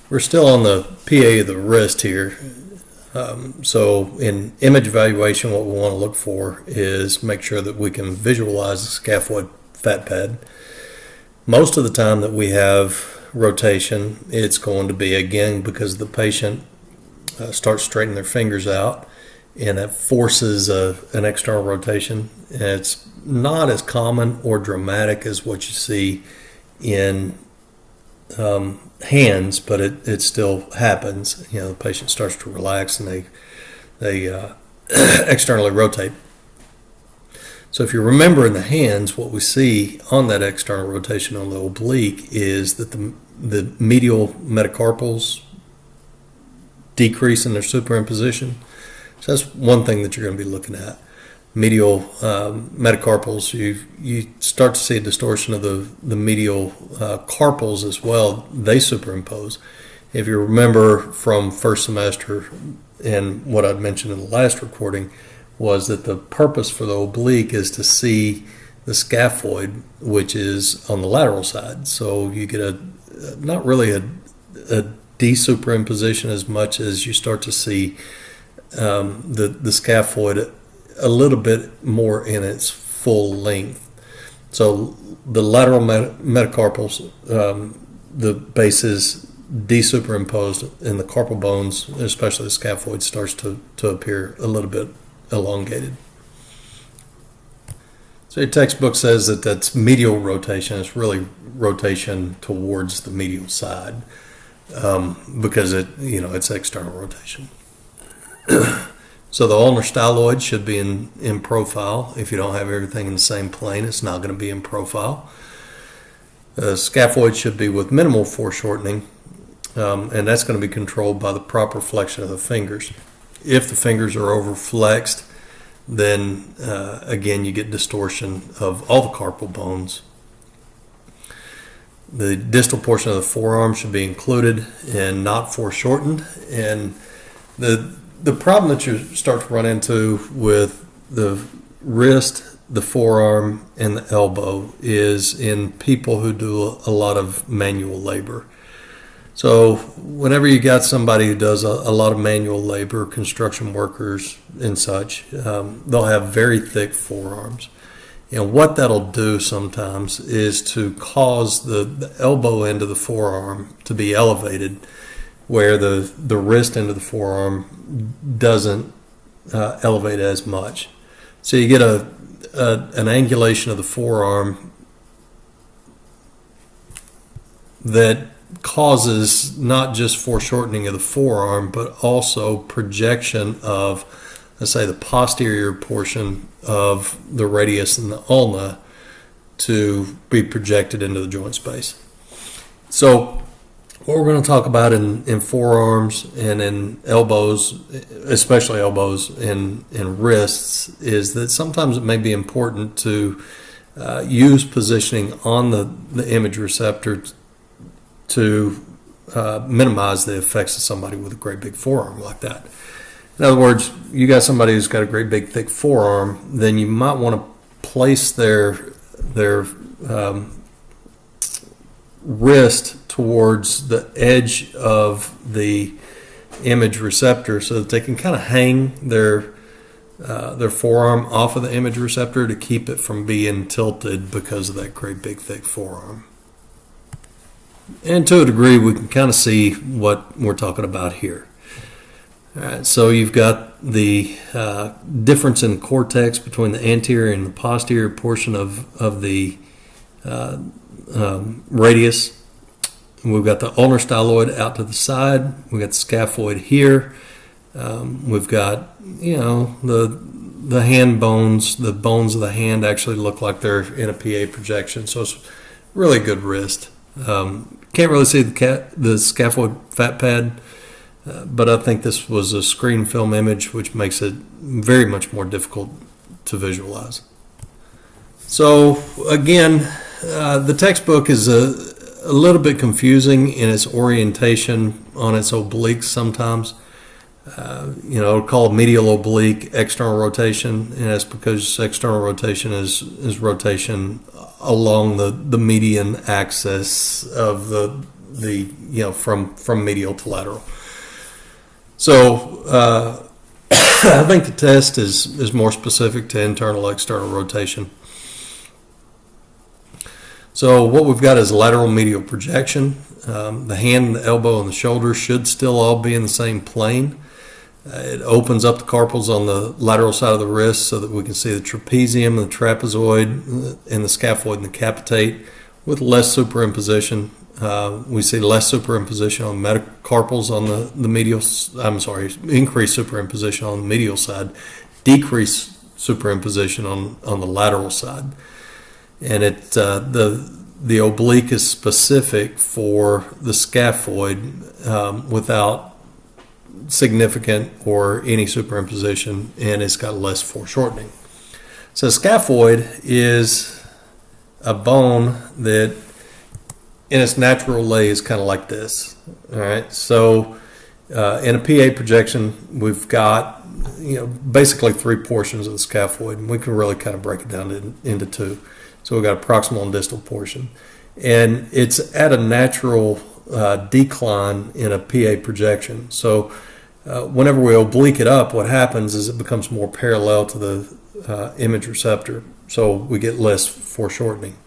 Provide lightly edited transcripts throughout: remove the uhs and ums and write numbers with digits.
We're still on the PA of the wrist here. So in image evaluation, what we want to look for is make sure that we can visualize the scaphoid fat pad. Most of the time that we have rotation, it's going to be, again, because the patient starts straightening their fingers out, and that forces an external rotation. And it's not as common or dramatic as what you see in hands, but it still happens. You know, the patient starts to relax and they externally rotate. So if you remember in the hands, what we see on that external rotation on the oblique is that the medial metacarpals decrease in their superimposition. So that's one thing that you're going to be looking at. Medial metacarpals, you start to see a distortion of the medial carpals as well. They superimpose. If you remember from first semester, and what I'd mentioned in the last recording, was that the purpose for the oblique is to see the scaphoid, which is on the lateral side. So you get not really a desuperimposition as much as you start to see the scaphoid a little bit more in its full length. So the lateral metacarpals, the base is desuperimposed, and the carpal bones, especially the scaphoid, starts to appear a little bit elongated. So your textbook says that that's medial rotation. It's really rotation towards the medial side because it's external rotation. So the ulnar styloid should be in profile. If you don't have everything in the same plane, it's not going to be in profile. The scaphoid should be with minimal foreshortening, and that's going to be controlled by the proper flexion of the fingers. If the fingers are overflexed, then again you get distortion of all the carpal bones. The distal portion of the forearm should be included and not foreshortened. And the problem that you start to run into with the wrist, the forearm, and the elbow is in people who do a lot of manual labor. So whenever you got somebody who does a lot of manual labor, construction workers and such, they'll have very thick forearms. And what that'll do sometimes is to cause the elbow end of the forearm to be elevated, where the wrist end of the forearm doesn't elevate as much. So you get an angulation of the forearm that causes not just foreshortening of the forearm, but also projection of, let's say, the posterior portion of the radius and the ulna to be projected into the joint space. So what we're going to talk about in forearms and in elbows, especially elbows and wrists, is that sometimes it may be important to use positioning on the image receptor to minimize the effects of somebody with a great big forearm like that. In other words, you got somebody who's got a great big thick forearm, then you might want to place their wrist towards the edge of the image receptor so that they can kind of hang their forearm off of the image receptor to keep it from being tilted because of that great big thick forearm. And to a degree, we can kind of see what we're talking about here. All right, so you've got the difference in cortex between the anterior and the posterior portion of the radius. We've got the ulnar styloid out to the side. We've got the scaphoid here. We've got, the hand bones. The bones of the hand actually look like they're in a PA projection, so it's really good wrist. Can't really see the scaphoid fat pad, but I think this was a screen film image, which makes it very much more difficult to visualize. So again, the textbook is a little bit confusing in its orientation on its obliques sometimes. It'll call it medial oblique external rotation, and that's because external rotation is rotation along the median axis of from medial to lateral. So I think the test is more specific to internal external rotation. So what we've got is lateral medial projection. The hand, the elbow, and the shoulder should still all be in the same plane. It opens up the carpals on the lateral side of the wrist so that we can see the trapezium, the trapezoid, and the scaphoid and the capitate with less superimposition. We see less superimposition on metacarpals on the medial. Increased superimposition on the medial side, decreased superimposition on the lateral side. And the oblique is specific for the scaphoid without significant or any superimposition, and it's got less foreshortening. So scaphoid is a bone that in its natural lay is kind of like this. All right, so in a PA projection, we've got basically three portions of the scaphoid, and we can really kind of break it down into two. So we've got a proximal and distal portion, and it's at a natural decline in a PA projection. So whenever we oblique it up, what happens is it becomes more parallel to the image receptor, so we get less foreshortening.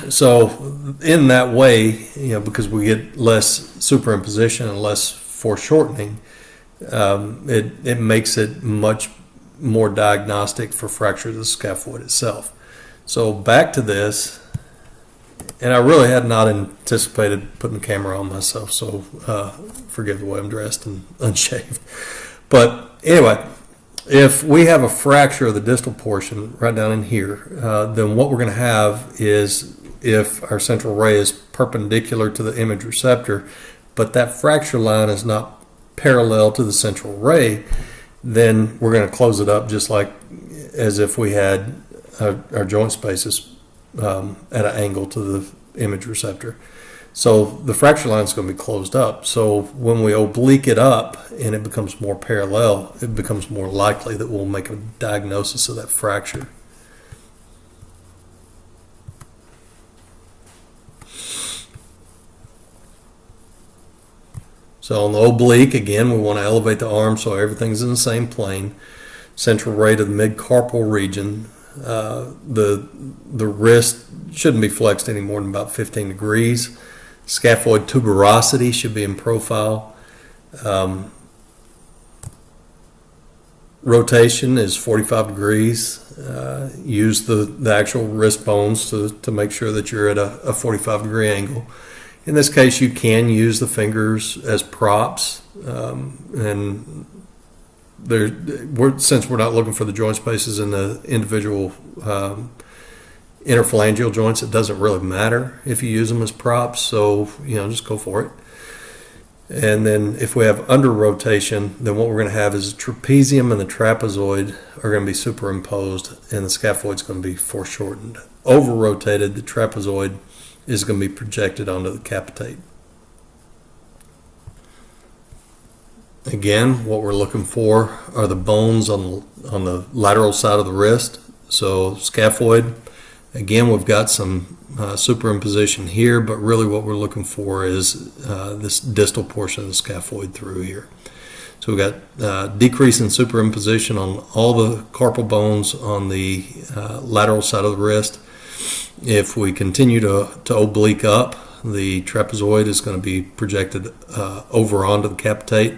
So in that way, because we get less superimposition and less foreshortening, it makes it much more diagnostic for fracture of the scaphoid itself. So back to this, and I really had not anticipated putting the camera on myself, so forgive the way I'm dressed and unshaved. But anyway, if we have a fracture of the distal portion right down in here, then what we're going to have is, if our central ray is perpendicular to the image receptor, but that fracture line is not parallel to the central ray, then we're going to close it up just like as if we had our joint spaces at an angle to the image receptor. So the fracture line is going to be closed up. So when we oblique it up and it becomes more parallel, it becomes more likely that we'll make a diagnosis of that fracture. So on the oblique, again, we want to elevate the arm so everything's in the same plane. Central ray to the mid-carpal region. The wrist shouldn't be flexed any more than about 15 degrees. Scaphoid tuberosity should be in profile. Rotation is 45 degrees. Use the actual wrist bones to make sure that you're at a 45 degree angle. In this case, you can use the fingers as props, and since we're not looking for the joint spaces in the individual interphalangeal joints, it doesn't really matter if you use them as props, so just go for it. And then if we have under rotation, then what we're going to have is the trapezium and the trapezoid are going to be superimposed, and the scaphoid's going to be foreshortened. Over rotated, the trapezoid is going to be projected onto the capitate. Again, what we're looking for are the bones on the lateral side of the wrist. So scaphoid, again, we've got some superimposition here, but really what we're looking for is this distal portion of the scaphoid through here. So we've got decrease in superimposition on all the carpal bones on the lateral side of the wrist. If we continue to oblique up, the trapezoid is going to be projected over onto the capitate,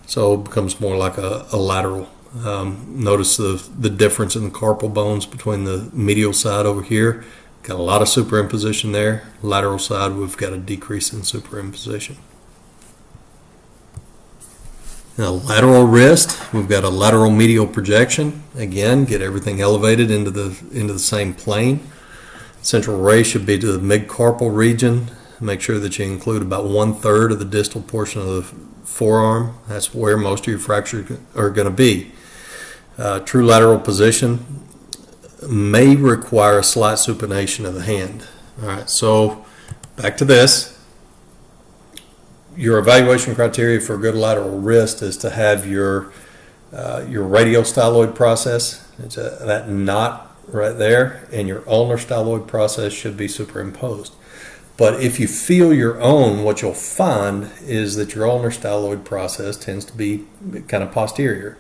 so it becomes more like a lateral. Notice the difference in the carpal bones between the medial side over here. Got a lot of superimposition there. Lateral side, we've got a decrease in superimposition. Now, lateral wrist, we've got a lateral medial projection. Again, get everything elevated into the same plane. Central ray should be to the mid-carpal region. Make sure that you include about 1/3 of the distal portion of the forearm. That's where most of your fractures are going to be. True lateral position may require a slight supination of the hand. All right, so back to this. Your evaluation criteria for a good lateral wrist is to have your radiostyloid process. It's that knot right there, and your ulnar styloid process should be superimposed. But if you feel your own, what you'll find is that your ulnar styloid process tends to be kind of posterior.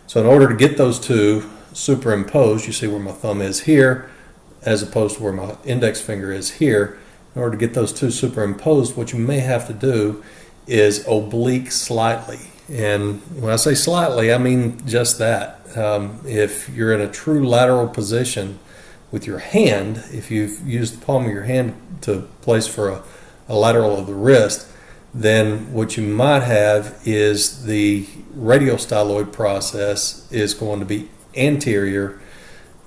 So in order to get those two superimposed, you see where my thumb is here as opposed to where my index finger is here. In order to get those two superimposed, what you may have to do is oblique slightly. And when I say slightly, I mean just that. If you're in a true lateral position with your hand, if you've used the palm of your hand to place for a lateral of the wrist, then what you might have is the radial styloid process is going to be anterior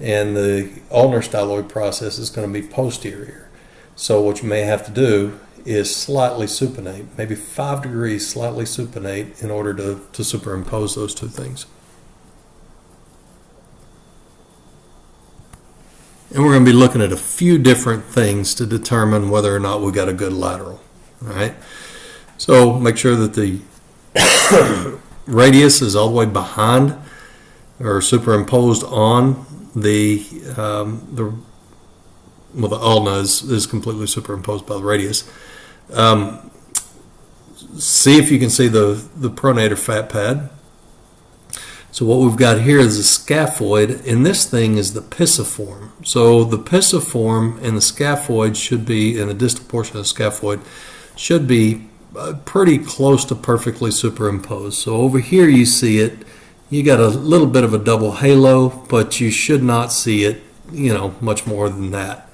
and the ulnar styloid process is going to be posterior. So what you may have to do is slightly supinate, maybe 5 degrees slightly supinate in order to superimpose those two things. And we're going to be looking at a few different things to determine whether or not we got a good lateral. All right. So make sure that the radius is all the way behind or superimposed on the ulna is completely superimposed by the radius. See if you can see the pronator fat pad. So what we've got here is a scaphoid, and this thing is the pisiform. So the pisiform and the scaphoid should be, and the distal portion of the scaphoid should be pretty close to perfectly superimposed. So over here you see it, you got a little bit of a double halo, but you should not see it, much more than that.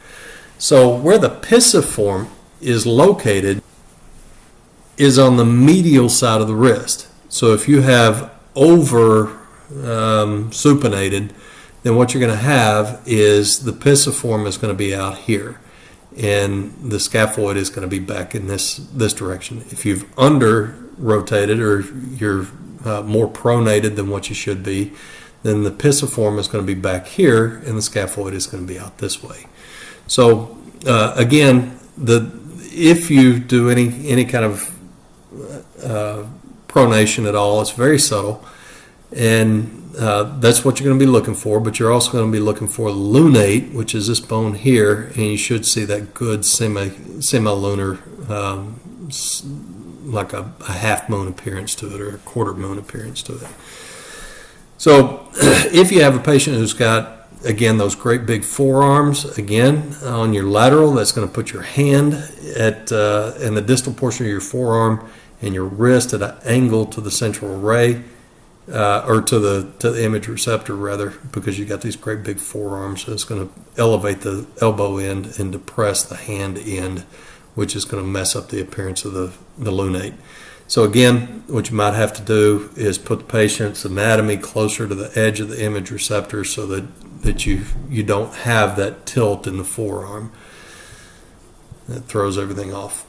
So where the pisiform is located is on the medial side of the wrist. So if you have over supinated, then what you're going to have is the pisiform is going to be out here, and the scaphoid is going to be back in this direction. If you've under rotated or you're more pronated than what you should be, then the pisiform is going to be back here, and the scaphoid is going to be out this way. So again, if you do any kind of pronation at all, it's very subtle. And that's what you're going to be looking for, but you're also going to be looking for lunate, which is this bone here, and you should see that good semi-lunar, like a half moon appearance to it or a quarter moon appearance to it. So if you have a patient who's got, again, those great big forearms, again, on your lateral, that's going to put your hand in the distal portion of your forearm and your wrist at an angle to the central array. Or to the image receptor rather, because you got these great big forearms, so it's going to elevate the elbow end and depress the hand end, which is going to mess up the appearance of the lunate. So again, what you might have to do is put the patient's anatomy closer to the edge of the image receptor so that you don't have that tilt in the forearm. That throws everything off.